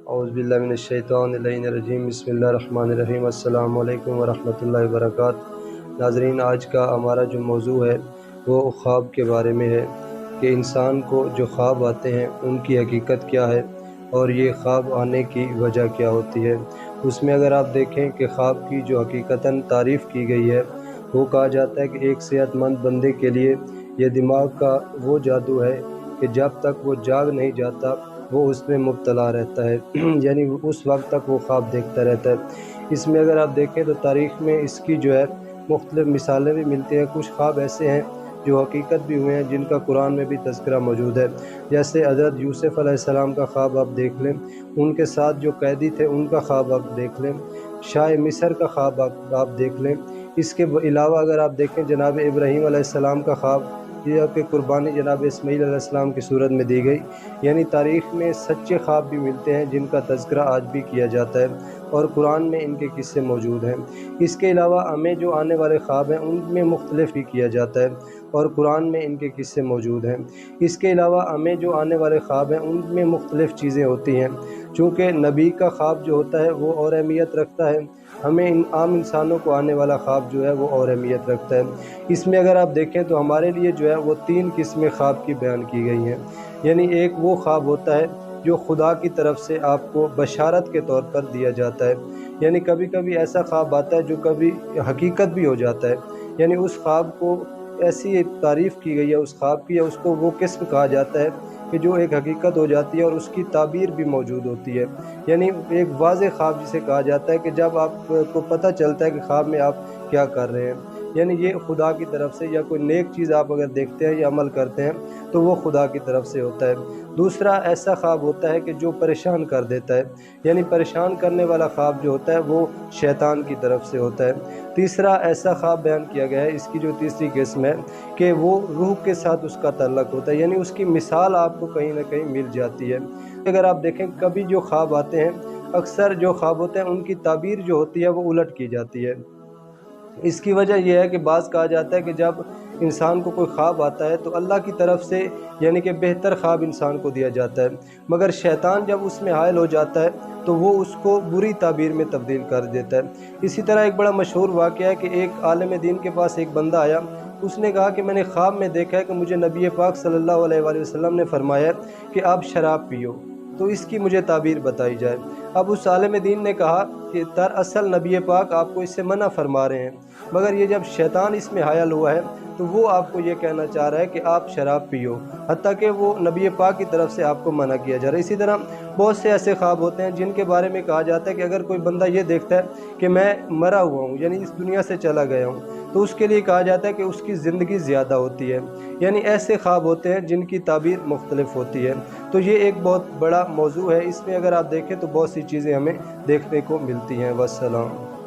औज़ुबिल्लाहि बिस्मिल्लाहिर्रहमानिर्रहीम। अस्सलाम वालेकुम वरहमतुल्लाहि वबरकातुहू। नाज़रीन, आज का हमारा जो मौजू है वो ख्वाब के बारे में है कि इंसान को जो ख्वाब आते हैं उनकी हकीकत क्या है और ये ख्वाब आने की वजह क्या होती है। उसमें अगर आप देखें कि ख्वाब की जो हकीकतन तारीफ़ की गई है, वो कहा जाता है कि एक सेहतमंद बंदे के लिए ये दिमाग का वो जादू है कि जब तक वो जाग नहीं जाता वो उसमें मुब्तला रहता है यानी उस वक्त तक वो ख्वाब देखता रहता है। इसमें अगर आप देखें तो तारीख़ में इसकी जो है मुख्तलिफ़ मिसालें भी मिलती हैं। कुछ ख्वाब ऐसे हैं जो हकीकत भी हुए हैं, जिनका कुरान में भी तज़किरा मौजूद है। जैसे हज़रत यूसुफ़ अलैहिस्सलाम का ख्वाब आप देख लें, उनके साथ जो कैदी थे उनका ख्वाब आप देख लें, शाह मिस्र का ख्वाब आप देख लें। इसके अलावा अगर आप देखें जनाब इब्राहीम अलैहिस्सलाम का ख्वाब, ये कि कुर्बानी जनाब इस्माईल अलैहिस्सलाम की सूरत में दी गई। यानी तारीख़ में सच्चे ख्वाब भी मिलते हैं जिनका तज़किरा आज भी किया जाता है और कुरान में इनके किस्से मौजूद हैं। इसके अलावा हमें जो आने वाले ख्वाब हैं उनमें मुख्तलिफ़ भी किया जाता है और कुरान में इनके किस्से मौजूद हैं। इसके अलावा हमें जो आने वाले ख्वाब हैं उनमें मुख्तलिफ़ चीज़ें होती हैं। चूँकि नबी का ख्वाब जो होता है वो और अहमियत रखता है, हमें इन आम इंसानों को आने वाला ख्वाब जो है वो और अहमियत रखता है। इसमें अगर आप देखें तो हमारे लिए जो है वो 3 किस्में ख्वाब की बयान की गई हैं। यानी एक वो ख्वाब होता है जो खुदा की तरफ से आपको बशारत के तौर पर दिया जाता है। यानी कभी कभी ऐसा ख्वाब आता है जो कभी हकीकत भी हो जाता है। यानी उस ख्वाब को ऐसी तारीफ़ की गई है उस ख्वाब की, या उसको वो किस्म कहा जाता है कि जो एक हकीकत हो जाती है और उसकी ताबीर भी मौजूद होती है। यानी एक वाज़ेह ख्वाब जिसे कहा जाता है कि जब आपको पता चलता है कि ख्वाब में आप क्या कर रहे हैं। यानी ये खुदा की तरफ से, या कोई नेक चीज़ आप अगर देखते हैं या अमल करते हैं तो वो खुदा की तरफ से होता है। दूसरा ऐसा ख्वाब होता है कि जो परेशान कर देता है, यानी परेशान करने वाला ख्वाब जो होता है वो शैतान की तरफ से होता है। तीसरा ऐसा ख्वाब बयान किया गया है, इसकी जो तीसरी किस्म है कि वो रूह के साथ उसका ताल्लुक़ होता है, यानी उसकी मिसाल आपको कहीं ना कहीं मिल जाती है। अगर आप देखें कभी जो ख्वाब आते हैं, अक्सर जो ख्वाब होते हैं उनकी ताबीर जो होती है वो उलट की जाती है। इसकी वजह यह है कि बाज़ कहा जाता है कि जब इंसान को कोई ख्वाब आता है तो अल्लाह की तरफ से यानी कि बेहतर ख्वाब इंसान को दिया जाता है, मगर शैतान जब उसमें हायल हो जाता है तो वो उसको बुरी ताबीर में तब्दील कर देता है। इसी तरह एक बड़ा मशहूर वाक़या है कि एक आलिम दीन के पास एक बंदा आया, उसने कहा कि मैंने ख्वाब में देखा है कि मुझे नबी पाक सल्लल्लाहु अलैहि वसल्लम ने फरमाया कि आप शराब पियो, तो इसकी मुझे ताबीर बताई जाए। अब उस आलिम दीन ने कहा कि दरअसल नबी पाक आपको इससे मना फरमा रहे हैं, मगर ये जब शैतान इसमें हायल हुआ है तो वो आपको ये कहना चाह रहा है कि आप शराब पियो, हत्ता कि वो नबी पाक की तरफ से आपको मना किया जा रहा है। इसी तरह बहुत से ऐसे ख्वाब होते हैं जिनके बारे में कहा जाता है कि अगर कोई बंदा ये देखता है कि मैं मरा हुआ हूँ, यानी इस दुनिया से चला गया हूँ, तो उसके लिए कहा जाता है कि उसकी ज़िंदगी ज़्यादा होती है। यानी ऐसे ख्वाब होते हैं जिनकी ताबीर मुख्तलिफ होती है। तो ये एक बहुत बड़ा मौजू है, इसमें अगर आप देखें तो बहुत सी चीज़ें हमें देखने को मिलती हैं। वस्सलाम।